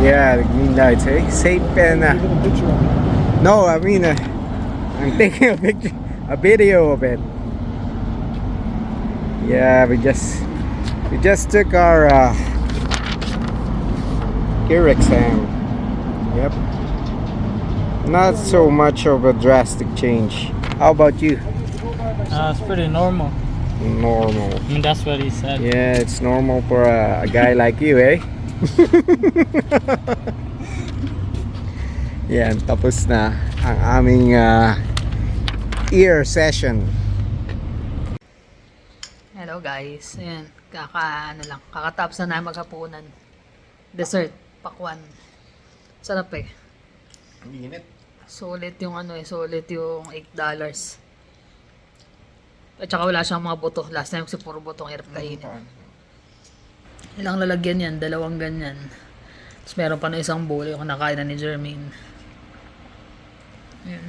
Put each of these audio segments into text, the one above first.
Yeah, the green lights, eh? Safe and Taking a picture of it. no, I mean I'm taking a picture, a video of it. Yeah, we just took our gear exam. Yep. Not so much of a drastic change. How about you? It's pretty normal. Normal. I mean, that's what he said. Yeah, it's normal for a guy like you, eh? Yan, tapos na ang aming ear session. Hello guys, ayan, kakatapos na namin maghapunan. Dessert, pakwan. Sarap eh. Ang init. Sulit yung sulit yung $8. At saka wala siyang mga buto. Last time kasi puro buto ang hirap kainin. Ilang lalagyan yan, dalawang ganyan. Tapos meron pa na isang bowl yung nakain na ni Jermaine. Ayan.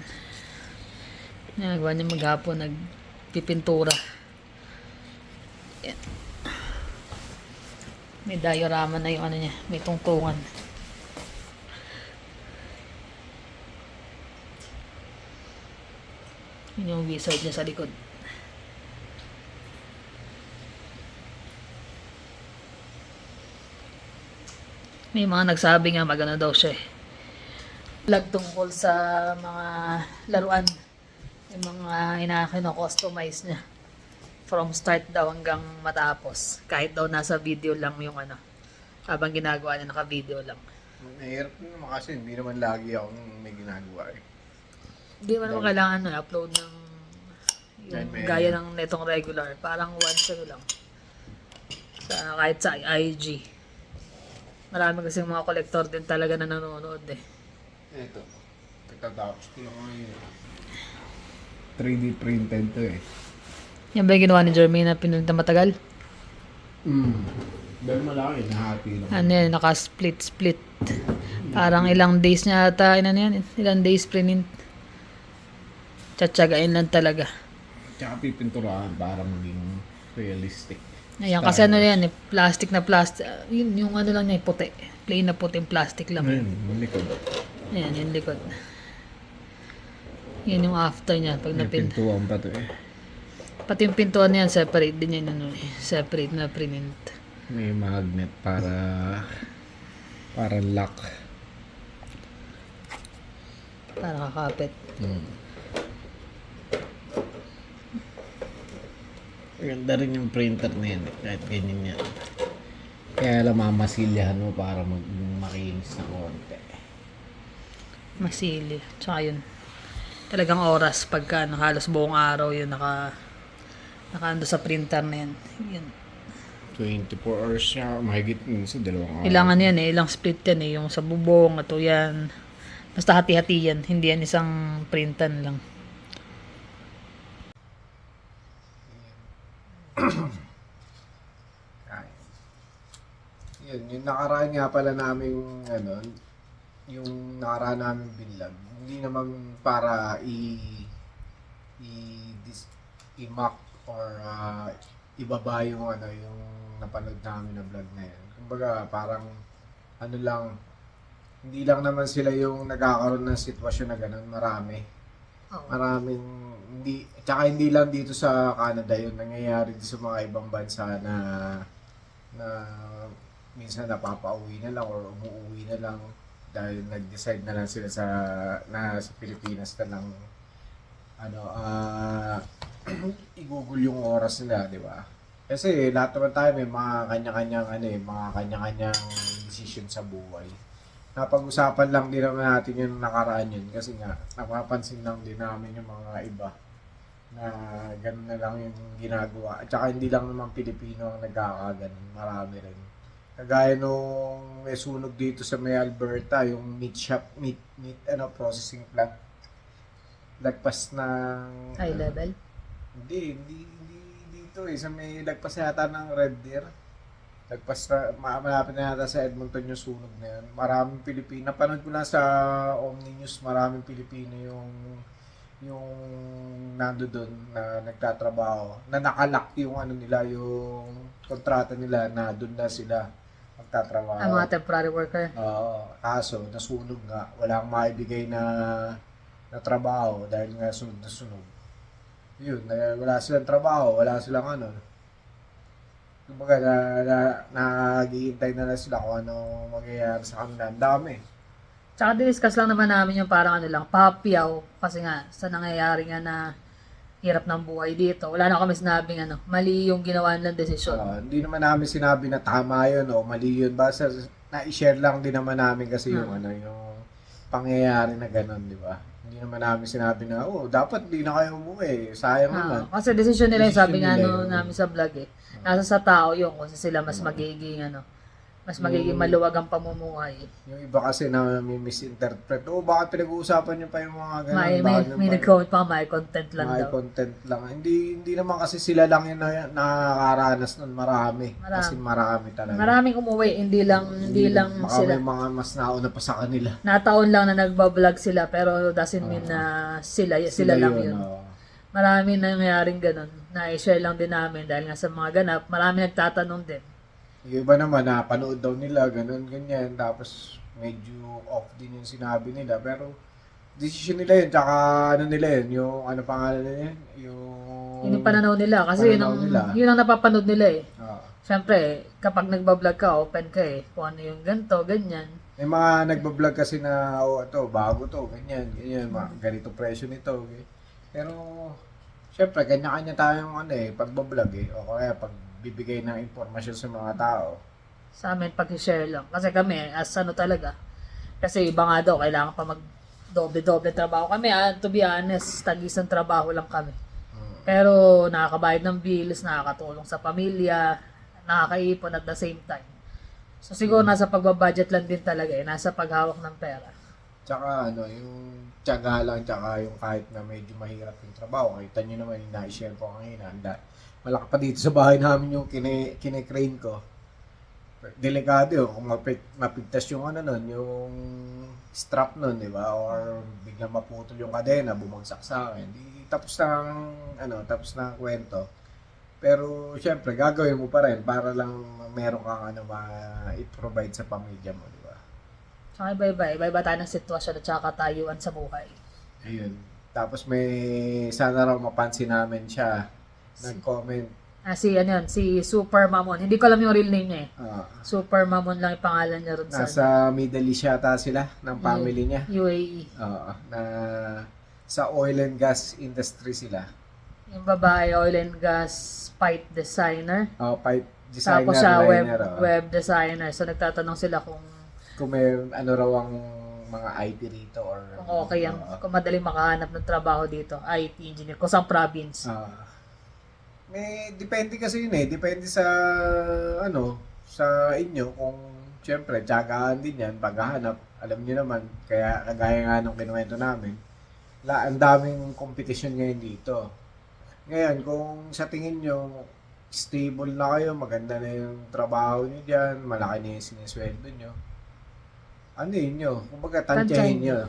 Nagawa niya maghapon, nagpipintura. Ayan. May diorama na yung niya, may tungtungan. Yun yung wizard niya sa likod. May mga nagsabi nga magano daw siya eh. Vlog tungkol sa mga laruan. Yung mga kino-customize niya. From start daw hanggang matapos. Kahit daw nasa video lang yung habang ginagawa niya, naka-video lang. Mahirap naman kasi hindi naman lagi akong may ginagawa eh. Hindi mo naman kailangan upload ng yung gaya ng netong regular. Parang once lang. Kahit sa IG. Marami kasi mga collector din talaga na nanonood eh. Ito. Pagkatapos ko lang ngayon. 3D printed to eh. Yan ba yung ginawa ni Jermaine na pinulit na matagal? Dahil malaki, nahati lang. Ano yan, naka-split. Parang ilang days niya ata, ilang days print. Tsatsagain lang talaga. Tsaka pipinturahan para maging realistic. Ayan, kasi yan plastic na plastic. Yung lang niya, puti. Plain na puting plastic lang. Ayun, yung likod. Ayan, yung likod. Yan yung after niya, pag May napin. pintuan pa to eh. Pati yung pintuan niyan, separate din yan, separate na print. May magnet para lock. Para kakapit. Ganda rin yung printer na yan, kahit ganyan yan. Kaya lang mamasilyahan mo para makinis na konti. Masili. Tsaka yun. Talagang oras pagka halos buong araw yun nakaando sa printer na yan. Yun. 24 hours siya, mahigit sa 2 araw. Ilangan yan ilang split yan yung sa bubong, ato yan. Basta hati-hati yan, hindi yan isang printan lang. Yun, yung nakaraan nga pala namin yung nakaraan namin binlog, hindi naman para i-mock or ibaba yung yung napanood namin na vlog na yan. Kumbaga parang lang, hindi lang naman sila yung nagkakaroon ng sitwasyon na ganun, marami. Maraming hindi lang dito sa Canada yun, nangyayari dito sa mga ibang bansa na minsan napapauwi na lang or umuwi na lang dahil nag-decide na lang sila sa Pilipinas na lang igugol yung oras nila, di ba? Kasi lahat naman tayo may mga kanya-kanyang mga kanya-kanyang decision sa buhay. Napag-usapan lang din naman natin yung nakaraan yun kasi nga napapansin lang din namin yung mga iba na gano'n na lang yung ginagawa. At saka hindi lang naman Pilipino ang nagkakaganon, marami rin. Kagaya nung may sunog dito sa may Alberta, yung meat processing plant. Lagpas ng High level? Hindi dito sa may lagpas yata ng Red Deer. Lagpas na, malapit na yata sa Edmonton yung sunog na yan. Maraming Pilipino. Napanood ko na sa Omni News, maraming Pilipino yung nando doon na nagtatrabaho, na nakalak yung nila, yung kontrata nila na doon na sila nagtatrabaho. Ang mga temporary worker. Oo, kaso nasunog nga. Walang maibigay na trabaho dahil nga sunod na sunog. Yun, wala silang trabaho, wala silang ano. Kumbaga, naghihintay na lang sila kung ano mangyayari sa kanila. Ang dami. Tsaka discuss lang naman namin yung parang ano lang, papyaw. Kasi nga, sa nangyayari nga na hirap ng buhay dito. Wala na kami sinabing ano, mali yung ginawa nilang desisyon. Hindi naman namin sinabi na tama yun o mali yun. Basta na-share lang din naman namin kasi yung yung pangyayari na ganun, di ba? Hindi naman namin sinabi na, dapat di na kayo umuwi. Sayang naman. Kasi desisyon nila yung sabi nga Desisyon ano, nila yun. namin sa vlog eh. Nasa sa tao yun kung sila mas magiging ano, mas magiging maluwag ang pamumuhay. Yung iba kasi na may misinterpret. Bakit pinag-uusapan nyo pa yung mga ganun? May nag-comment pa, may content lang may daw. content lang. Hindi naman kasi sila lang yung nakakaranas nun. Marami. Kasi marami talaga. Maraming umuwi, hindi lang Baka sila. may mga mas nauna pa sa kanila. Nataon lang na nagbablog sila pero doesn't mean na sila lang yun. Maraming nangyayaring ganun. Na-share lang din namin dahil nga sa mga ganap, marami nagtatanong din. Yung iba naman, panood daw nila, ganun, ganyan. Tapos, medyo off din yung sinabi nila. Pero, decision nila yun. Tsaka, ano nila yun, yung, ano pangalan nila yun? Yung pananaw nila. Kasi yun ang napapanood nila eh. Siyempre, kapag nagbablog ka, open ka eh. Kung ano yung ganito, ganyan. May mga nagbablog kasi na, ito, bago to, ganyan, ganito presyo nito. Okay? Pero, syempre, kanya-kanya tayong pagbablog eh. O kaya, pagbibigay ng impormasyon sa mga tao. Sa amin, pag-share lang. Kasi kami, as ano talaga. Kasi iba nga daw, kailangan pa mag-doble-doble trabaho kami. To be honest, tag-isang trabaho lang kami. Pero, nakakabayad ng bills, nakakatulong sa pamilya, nakakaipon at the same time. So, siguro nasa pagbabudget lang din talaga eh. Nasa paghawak ng pera. Tsaka yung tiyaga lang, tsaka yung kahit na medyo mahirap yung trabaho. Kita nyo naman yung na-share ko kanina. Malaki pa dito sa bahay namin yung kine-crane ko. Delikado yun. Kung mapigtas yung yung strap nun, di ba? Or biglang maputol yung kadena, bumagsak sa akin. Tapos na ang kwento. Pero, syempre, gagawin mo pa rin para lang meron kang i-provide sa pamilya mo, di ba? Tsaka iba-iba tayo ng sitwasyon at saka katayuan sa buhay. Ayun. Tapos sana raw mapansin namin siya. Nag-comment. Si Super Mamon. Hindi ko alam yung real name niya eh. Super Mamon lang yung pangalan niya ron sa Nasa Middle East yata sila, ng family niya. UAE. Na sa oil and gas industry sila. Yung babae, oil and gas pipe designer. Pipe designer. Tapos siya liner, web designer. So nagtatanong sila kung may raw ang mga IT rito or kung okay yan, kung madaling makahanap ng trabaho dito, IT engineer, kung saan province. May depende kasi yun eh. Depende sa sa inyo kung syempre tiyagaan din yan paghahanap. Alam niyo naman, kaya kagaya nga nung kinuwento namin, ang daming competition ngayon dito. Ngayon, kung sa tingin nyo stable na kayo, maganda na yung trabaho niyo diyan, malaki na yung sinesweldo nyo, yun nyo? Kumbaga, tansyahin nyo.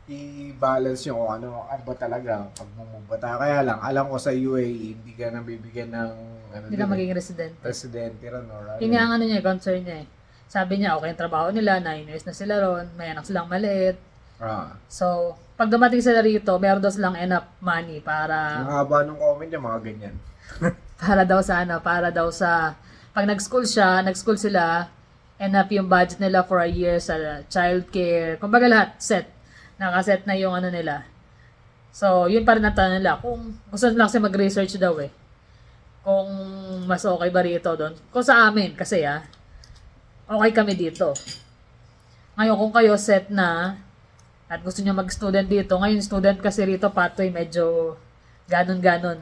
I-balance nyo kung ano ba talaga pag-move ba tayo. Kaya lang, alam ko sa UAE, hindi ka nabibigyan ng Hindi ka magiging residente. Residente ron or Yun nga ang concern niya eh. Sabi niya, okay yung trabaho nila, 9 years na sila ron, may anak silang maliit. So, pag dumating sila rito, meron daw silang enough money para... Ang haba ng comment niya, mga ganyan. para daw sa... Pag nag-school sila, enough yung budget nila for a year sa childcare. Kumbaga lahat, set. Nakaset na yung nila. So, yun pa rin ang tanong nila. Kung gusto nila kasi mag-research daw eh. Kung mas okay ba rito doon. Kung sa amin, kasi okay kami dito. Ngayon, kung kayo set na, at gusto nyo mag-student dito, ngayon student kasi rito, patoy, medyo ganon-ganon.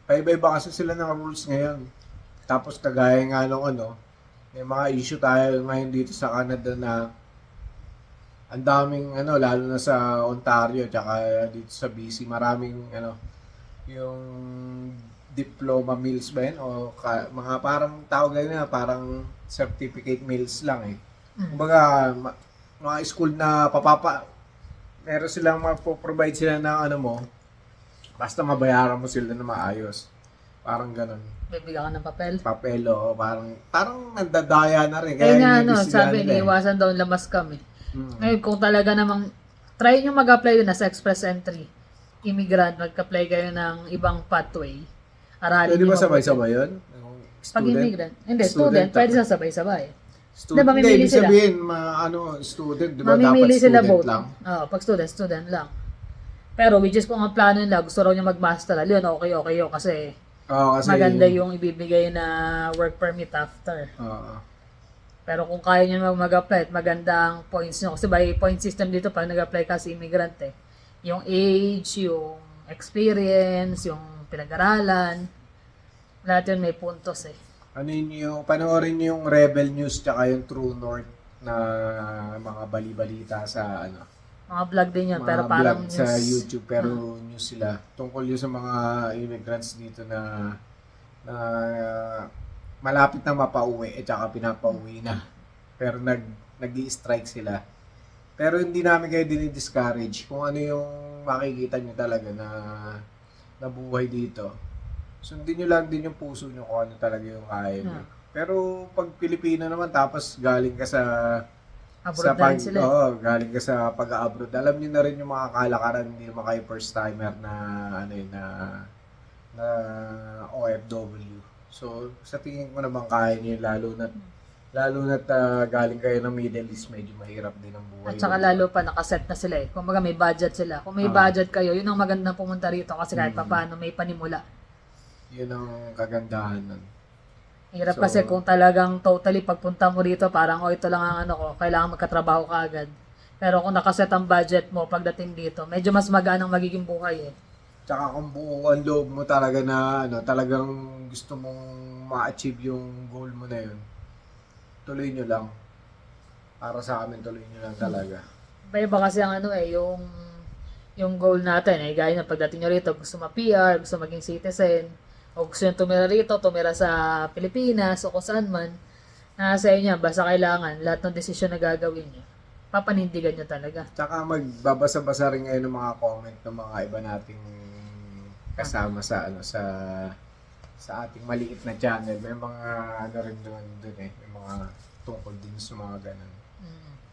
Paiba-iba kasi sila ng rules ngayon. Tapos kagaya nga nung may mga issue tayo ngayon dito sa Canada na ang daming lalo na sa Ontario tsaka dito sa BC, maraming yung diploma mills ba yun? O mga parang tawag na parang certificate mills lang eh. Kumbaga, mga school na meron silang provide sila ng mo, basta mabayaran mo sila na maayos. Parang ganun. Bibigyan ka ng papel. Papelo, parang nandadaya na rin. Kaya nga, iniimbestigahan sabi, nila eh. iniiwasan daw lamas kami. Mm. Ngayon, kung talaga namang, try nyo mag-apply din sa express entry. Immigrant, mag-apply kayo ng ibang pathway. Aralin Pwede nyo ba mabuti. sabay-sabay yun? Yung Pag student? immigrant. Hindi, student, pwede sasabay-sabay. Student. Diba, mamimili Hindi, ibig sila? sabihin, student, di ba dapat Mamimili sila student both. lang? Oo, pag student lang. Pero which is kung ang plano nila, gusto raw niya mag-master, yun, okay yun. Kasi Oo, kasi... maganda yung ibibigay na work permit after. Oo. Pero kung kaya nyo mag-apply at maganda ang points nyo, kasi by point system dito pag nag-apply ka sa immigrant yung age, yung experience, yung pinag-aralan, lahat yun may puntos Ano yun panoorin nyo yung Rebel News tsaka yung True North na mga bali-balita sa Mga vlog din yun, mga pero parang vlog sa news. YouTube pero news sila tungkol yun sa mga immigrants dito na malapit na mapauwi at saka pinapauwi na pero nag-i-strike sila pero hindi namin kayo dinidiscourage kung ano yung makikita nyo talaga na buhay dito. Sundin nyo lang din yung puso nyo kung ano talaga yung kaya nyo. Pero pag Pilipino naman tapos galing ka sa Abroad na rin sila. galing ka sa pag-abroad. Alam niyo na rin yung mga kalakaran, hindi naman kayo first timer na na OFW. So, sa tingin ko naman kaya niyo lalo na galing kayo ng Middle East, medyo mahirap din ang buhay. At saka lalo pa nakaset na sila Kung may budget sila. Kung may budget kayo, yun ang magandang pumunta rito kasi kahit paano may panimula. Yun ang kagandahan nun. Hirap So, kasi kung talagang totally pagpunta mo rito, parang ito lang ang ko, kailangan magkatrabaho ka agad. Pero kung nakaset ang budget mo pagdating dito, medyo mas magaan ang magiging buhay Tsaka kung buo ang loob mo talaga na talagang gusto mong ma-achieve yung goal mo na yun, tuloy nyo lang. Para sa amin, tuloy nyo lang talaga. Iba kasi ang yung goal natin gaya na pagdating nyo rito, gusto ma-PR, gusto maging citizen, o gusto nyo tumira rito, tumira sa Pilipinas, o kung saan man, nasa inyo, basta kailangan, lahat ng desisyon na gagawin nyo, papanindigan nyo talaga. Tsaka magbabasa-basa rin ngayon ng mga comment ng mga iba nating kasama sa sa ating maliit na channel. May mga rin doon may mga tungkol din sa mga ganun.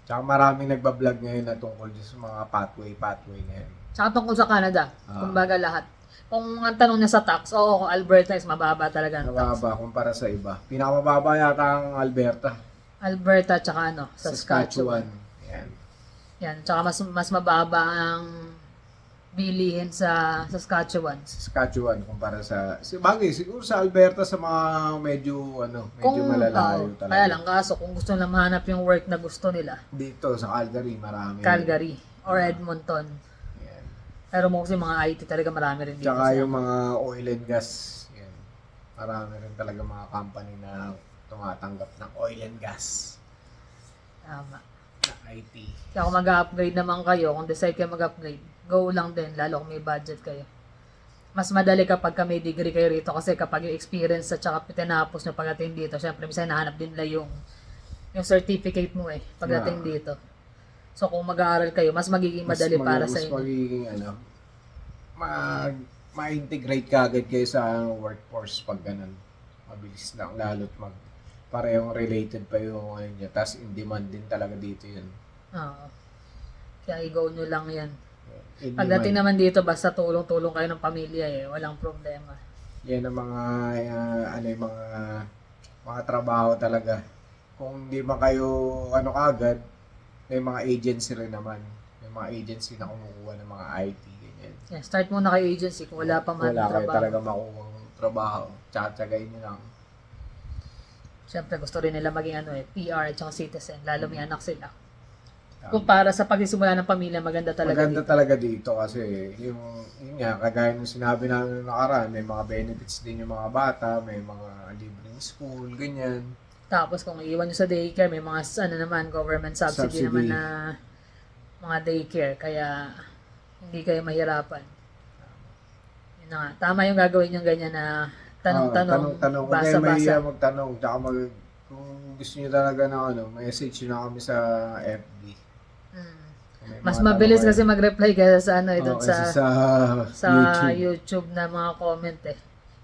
Tsaka maraming nagbablog ngayon na tungkol din sa mga pathway na yun. Tsaka tungkol sa Canada, kumbaga lahat. Kung ang tanong niya sa tax, kung Alberta is mababa talaga ang tax. Mababa kumpara sa iba. Pinakamababa yata ang Alberta. Alberta tsaka Saskatchewan. Yan, tsaka mas mababa ang bilihin sa Saskatchewan. Saskatchewan kumpara sa bagay siguro sa Alberta sa mga medyo malalayo talaga. Kaya lang kaso kung gusto nila mahanap yung work na gusto nila. Dito sa Calgary marami. Calgary or Edmonton. Yan. Pero mostly mga IT talaga marami rin dito. Tsaka yung mga oil and gas. Yan. Marami rin talaga mga company na tumatanggap ng oil and gas. Tama. Na IT. Kaya kung mag-upgrade naman kayo, kung decide kayo mag-upgrade, go lang din, lalo kung may budget kayo. Mas madali kapag may degree kayo rito kasi kapag yung experience at saka tinapos nyo pagdating dito, syempre minsan nahanap din nila yung certificate mo pagdating dito. So kung mag-aaral kayo, mas magiging madali para sa inyo. Mas magiging ma-integrate ka agad kayo sa workforce pag ganun. Mabilis lang, lalo't parehong related pa yung niya. Tapos in demand din talaga dito yun. Oo. Kaya i-go nyo lang yan. In Pagdating demand. naman dito, basta tulong-tulong kayo ng pamilya walang problema. Yan ang mga mga trabaho talaga. Kung hindi man kayo kagad, may mga agency rin naman. May mga agency na kumukuha ng mga IT ganyan. Yeah, start muna kayo agency kung wala pa man Wala kayo trabaho. talaga makuha trabaho. Tsagayin nyo lang. Siyempre gusto rin nila maging PR at saka citizen, lalo may anak sila. Kung para sa pagsisimula ng pamilya, maganda talaga Maganda dito. talaga dito kasi yun nga, kagaya ng sinabi namin noong nakaraan, may mga benefits din yung mga bata, may mga libreng school, ganyan. Tapos kung iiwan nyo sa daycare, may mga government subsidy naman na mga daycare, kaya hindi kayo mahirapan. Yun na nga. Tama yung gagawin yung ganyan na tanong-tanong, Kung kayo mahiya basa-basa. magtanong, tsaka kung gusto nyo talaga na message nyo na kami sa FB. Kung may Mas mga mabilis tanong kasi mag-reply kaysa sa doon kaysa sa YouTube. YouTube na mga comment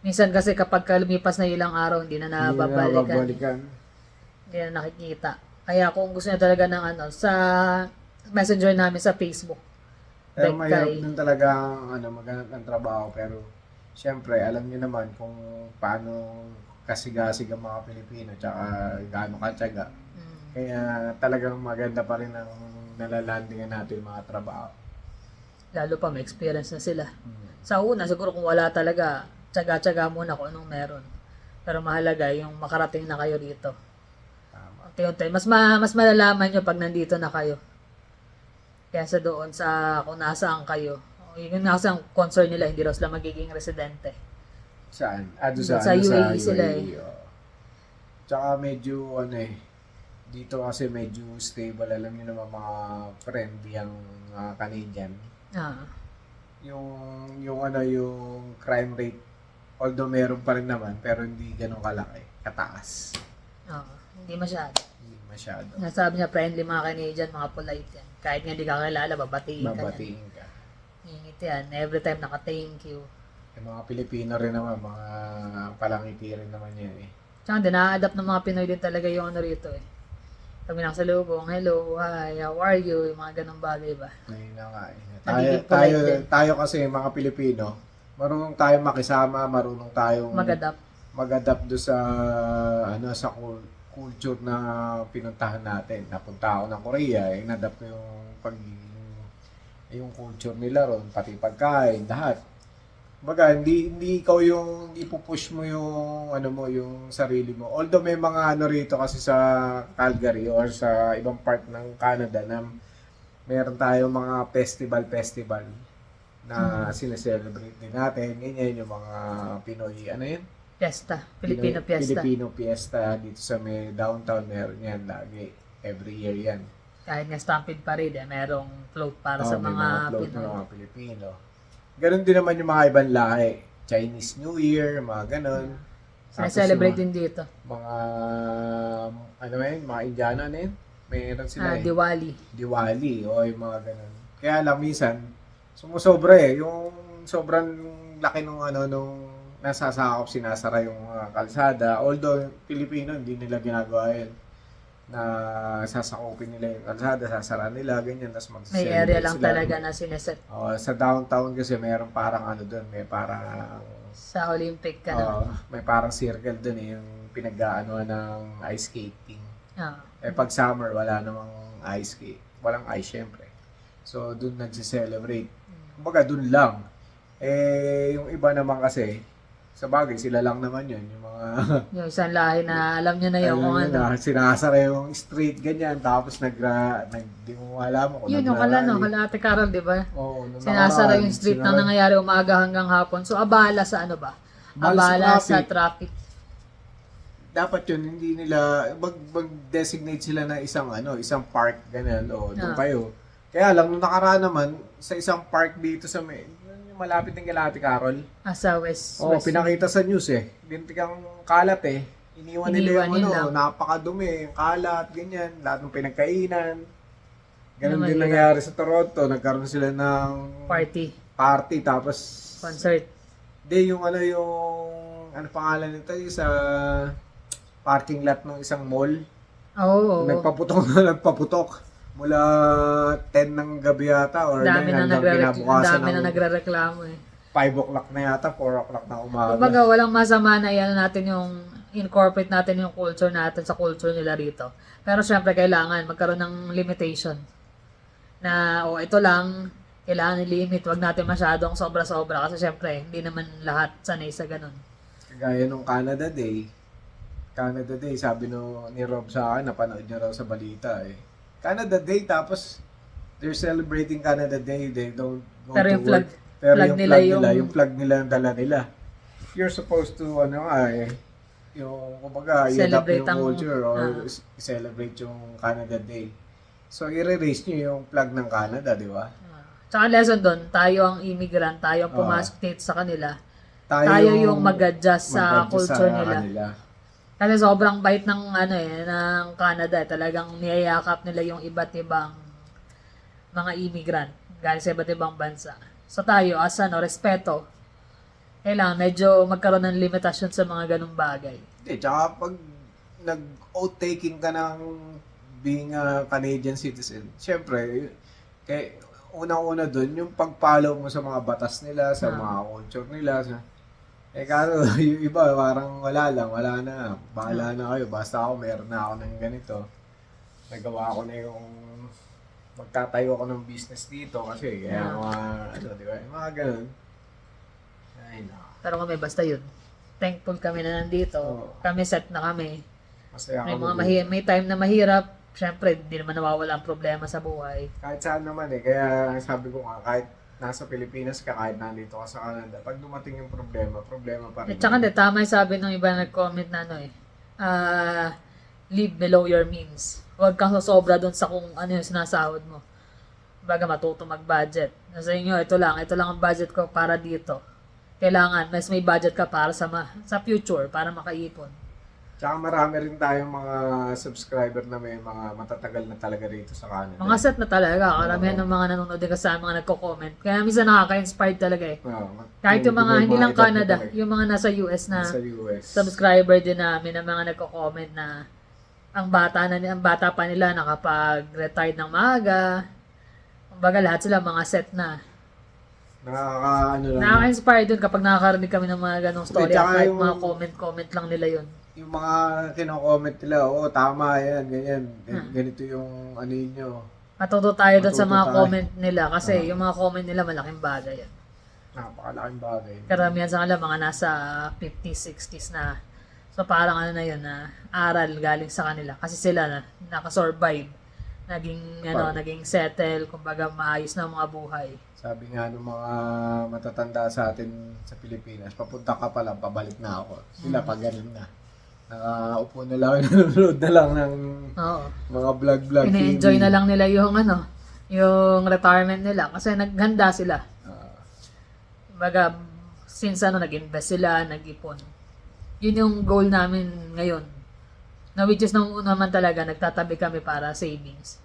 Minsan kasi kapag lumipas na ilang araw, hindi na Hindi na nababalikan. babalikan. Hindi na nakikita. Kaya kung gusto niya talaga ng sa messenger namin sa Facebook. Pero Like mahirap kay- din talaga maghanap ng trabaho. Pero, syempre, alam niyo naman kung paano kasigasig ang mga Pilipino tsaka gaano katyaga. Mm. Kaya talagang maganda pa rin ang nalalandingan natin mga trabaho. Lalo pa may experience na sila. Hmm. Sa una, siguro kung wala talaga, tsaga-tsaga muna kung anong meron. Pero mahalaga yung makarating na kayo dito. Tama. Unti-unti. Mas malalaman nyo pag nandito na kayo. Kaya sa doon sa kung nasaan kayo. Yun nga kasi ang concern nila, hindi raw sila magiging residente. Saan? Doon Sa UAE sila oo. Tsaka medyo dito kasi medyo stable. Alam niyo naman mga friendly ang Canadian. Ah, Yung crime rate, although meron pa rin naman, pero hindi ganun kalaki, kataas. hindi masyado. Hindi masyado. Nasabi niya friendly mga Canadian, mga polite yan. Kahit nga hindi ka kilala, babatiin ka yan. Babatiin ka. Ngingiti yan. Every time naka-thank you. Yung mga Pilipino rin naman, mga palangiti rin naman yan eh. Tsaka hindi, na-adapt ng mga Pinoy din talaga yung rito eh. Pag may nakasalubong, hello, hi, how are you? Yung mga ganong bagay ba? Ngayon na nga eh. Nagiging polite din. Tayo kasi mga Pilipino, marunong tayong makisama, marunong tayong Mag-adapt. mag-adapt do sa sa culture na pinuntahan natin. Napunta ako ng Korea, in-adapt ko yung culture nila ron, pati pagkain, lahat. Baga, hindi ikaw yung ipupush mo yung yung sarili mo. Although may mga rito kasi sa Calgary or sa ibang part ng Canada na meron tayong mga festival na sineselebrate din natin. Ganyan yung mga Pinoy, yun? Fiesta. Filipino fiesta. Filipino fiesta dito sa may downtown, meron yan lagi. Every year yan. Kahit nga Stampede Parade, merong float para sa May mga float Pinoy. ng mga Pilipino. Ganon din naman yung mga ibang lahi. Chinese New Year, mga ganon. Tapos Sineselebrate yung din dito. mga mga Indiano meron sila Diwali. Diwali, o yung mga ganon. Kaya lang minsan, sumusobra yung sobrang laki nung nung nasasakop, sinasara yung mga kalsada. Although, Pilipino, hindi nila ginagawa yun. Na sasakopin nila yung kalsada, sasara nila, ganyan, tapos May area lang talaga na sineset. Sa downtown kasi meron parang doon, may parang Sa Olympic ka na. may parang circle doon yung pinag-aanoan ng ice skating. Ah. Pag summer, wala namang ice skate. Walang ice, syempre. So, doon nagse-celebrate. Kumbaga, doon lang. Yung iba naman kasi, sa bagay, sila lang naman yun. Yung mga Yung isang lahi na alam nyo na yung kung yun ano. sinasara yung street, ganyan. Tapos di mo alam kung Yun yung Kalate Carol, di ba? Oo, nung Sinasara nakaraan, yung street na nangyayari umaga hanggang hapon. So, abala sa ano ba? Abala sa Abala sa traffic. dapat yun, hindi nila, mag-designate sila na isang park, ganyan, o doon kayo. Kaya lang, nung nakaraan naman, sa isang park dito sa malapit ng Galati Carol, Sa West. oh, pinakita sa news bintikang kalat Iniwan nila yung nila. napakadumi, yung kalat, ganyan, lahat ng pinagkainan. Ganun Na din mahirap. nangyari sa Toronto, nagkaroon sila ng party tapos Concert. yung pangalan nito, yung sa parking lot ng isang mall. Oo. Nagpaputok mula 10 ng gabi yata or Dami 9 na hanggang kinabukasan ng nagre-reklamo eh. 5 o'clock na yata, 4 o'clock na umaga. Kumbaga, walang masama na yan natin yung incorporate natin yung culture natin sa culture nila rito. Pero syempre, kailangan magkaroon ng limitation. Na, ito lang, kailangan i-limit. Huwag natin masyadong sobra-sobra. Kasi syempre, hindi naman lahat sanay sa ganun. Kagaya nung Canada Day, sabi ni Rob sa akin, napanood niya raw sa balita Canada Day, tapos they're celebrating Canada Day, they don't go Pero to yung flag, work. Pero flag yung nila yung flag nila ang dala nila. You're supposed to, yung, kumbaga, i-adapt Celebrate yung ang- culture or celebrate yung Canada Day. So, i-raise nyo yung flag ng Canada, di ba? Tsaka lesson doon, tayo ang immigrant, tayo ang pumasok dito sa kanila. Tayo yung mag-adjust sa culture nila. kanila. Kasi sobrang bait ng ng Canada, talagang niyayakap nila yung iba't ibang mga immigrant galing sa iba't ibang bansa. So tayo as respeto. Kailangan medyo magkaroon ng limitasyon sa mga ganung bagay. Hindi, tsaka pag nag-oath taking ka ng being a Canadian citizen, syempre, kay unang-una dun, yung pag-follow mo sa mga batas nila, sa mga culture nila, kaso yung iba, parang wala na, bahala na kayo, basta ako, meron na ako ng ganito, nagawa ko na yung, magtatayo ako ng business dito, kasi, kaya mga, di ba, yung mga ganun. Ay, no. Pero kami, basta yun. Thankful kami na nandito. Oo. Kami set na kami. Masaya May ako. mga may time na mahirap. Siyempre, hindi naman nawawala ang problema sa buhay. Kahit saan naman kaya sabi ko nga, kahit nasa Pilipinas ka, kahit nandito ka sa Canada, pag dumating yung problema pa rin. At saka, tama yung sabi ng iba nag-comment na live below your means. Huwag kang sosobra doon sa kung ano yung sinasahod mo. Baga matuto mag-budget. Sa inyo, ito lang ang budget ko para dito. Kailangan, mas may budget ka para sa future, para makaipon. Tsaka marami rin tayong mga subscriber na may mga matatagal na talaga rito sa Canada. Mga set na talaga. Karamihan ng mga nanonood din sa mga nagko-comment. Kaya minsan nakaka-inspired talaga eh. Kahit yung mga, hindi lang Canada, yung mga nasa US na sa US. subscriber din namin, ng mga nagko-comment na ang bata pa nila nakapag-retire ng maaga. Kumbaga lahat sila mga set na. Nakaka-inspire dun kapag nakakarinig kami ng mga ganong story. Kahit mga comment lang nila yun. Yung mga kino-comment nila, tama yan, ganyan. Ganito yung ano nyo. Matuto tayo dun sa mga comment nila kasi yung mga comment nila malaking bagay yan. Napakalaking bagay. Karamihan sa kanila mga nasa 50s, 60s na. So parang ano na yun na aral galing sa kanila kasi sila na nakasurvive. Naging settle, kumbaga maayos na ang mga buhay. Sabi nga ng mga matatanda sa atin sa Pilipinas, papunta ka pa lang, pabalik na ako. Sila pa ganun na. Nakaupo na lang, nanonood na lang ng mga vlog-vlog TV. Ine-enjoy na lang nila yung yung retirement nila kasi naghanda sila. Kumbaga, since nag-invest sila, nag-ipon. Yun yung goal namin ngayon. Na which is nung una naman talaga, nagtatabi kami para savings.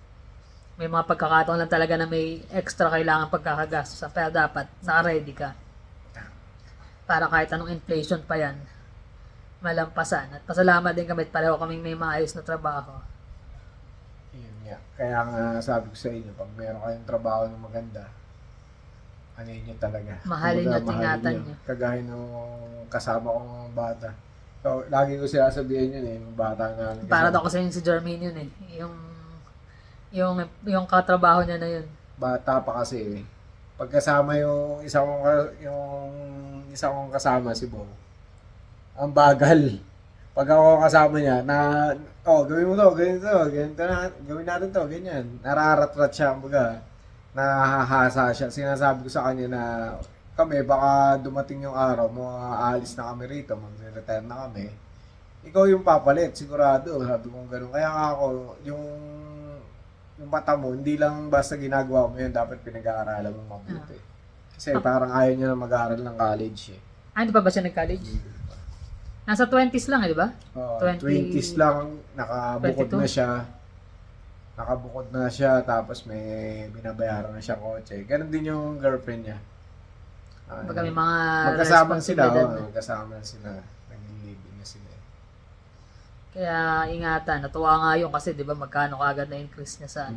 May mga pagkakataon lang talaga na may extra kailangan pagkakagastos. Pero dapat, naka-ready ka. Para kahit anong inflation pa yan, malampasan. At pasalamat din kami at pareho kaming may maayos na trabaho. Yun nga. Kaya nga sabi ko sa inyo, pag meron kayong trabaho na maganda, ano nyo talaga. Mahalin nyo at ingatan nyo. Kagaya nung kasama kong bata. So, lagi ko sinasabihin yun yung bata na. Para daw kasi si Jermaine yun yung katrabaho niya na yun. Bata pa kasi pagkasama yung isa kong kasama si Bo. Ang bagal. Pag ako kasama niya gawin mo to, gawin natin to, ganyan. Nararatrat siya, kumbaga, nahahasa siya. Sinasabi ko sa kanya na kami, baka dumating yung araw, aalis na kami rito, mag-retire na kami. Ikaw yung papalit, sigurado. Sabi ko gano'n. Kaya nga ako, yung mata mo, hindi lang basta ginagawa mo yun, dapat pinag-aaralan mo mabuti. Kasi parang ayaw niya na mag-aaral ng college eh. Hindi pa ba siya nag-college? Nasa 20s lang di ba? 20s lang, nakabukod 22? na siya. Nakabukod na siya, tapos may binabayaran na siya kotse. Ganon din yung girlfriend niya. Pagka may mga magkasama sila, responsibilidad. magkasama sila. Nag-living na sila. Kaya ingatan, natuwa nga yun kasi di ba magkano kagad na increase niya sa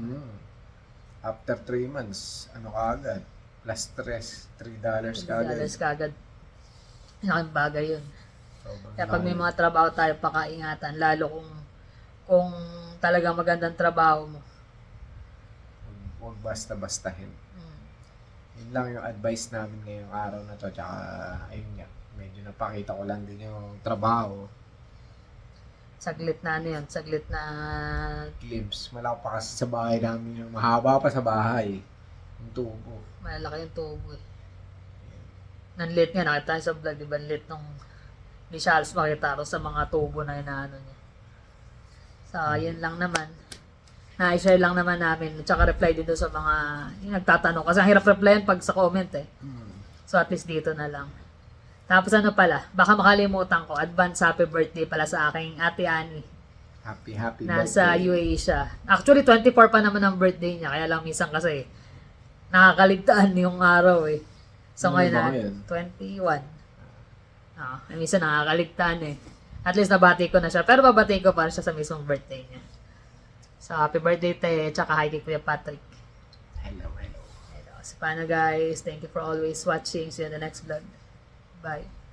After 3 months, agad? Plus $3 kagad. $3 kagad. Laking bagay yun. Sobrang Kaya pag may laki. mga trabaho tayo, pakaingatan. Lalo kung talagang magandang trabaho mo. Huwag basta-bastahin. Yun lang yung advice namin ngayong araw na to. Tsaka, ayun nga, medyo napakita ko lang din yung trabaho. Saglit na saglit na Glimpse. Malaki pa kasi sa bahay namin yung mahaba pa sa bahay. Yung tubo. malalaki yung tubo eh. Nanlit nga, nakita sa vlog, di ba? Nanlit nung ni Charles makita sa mga tubo na inaano niya. So, yun lang naman. Na-share lang naman namin. Tsaka reply din doon sa mga yung nagtatanong. Kasi ang hirap replyan pag sa comment eh. So, at least dito na lang. Tapos ano pala, baka makalimutan ko, advance happy birthday pala sa aking ate Annie. Happy Nasa birthday. UAE siya. Actually, 24 pa naman ang birthday niya. Kaya lang minsan kasi nakakaligtaan yung araw eh. So Ano ngayon ba na, ngayon? 21. Minsan nakakaligtaan eh. At least nabati ko na siya. Pero babati ko pa rin siya sa mismong birthday niya. So, happy birthday, Te. Tsaka hi kay Kuya Patrick. Hello, hello. Hello. So, paano guys? Thank you for always watching. See you in the next vlog. Bye.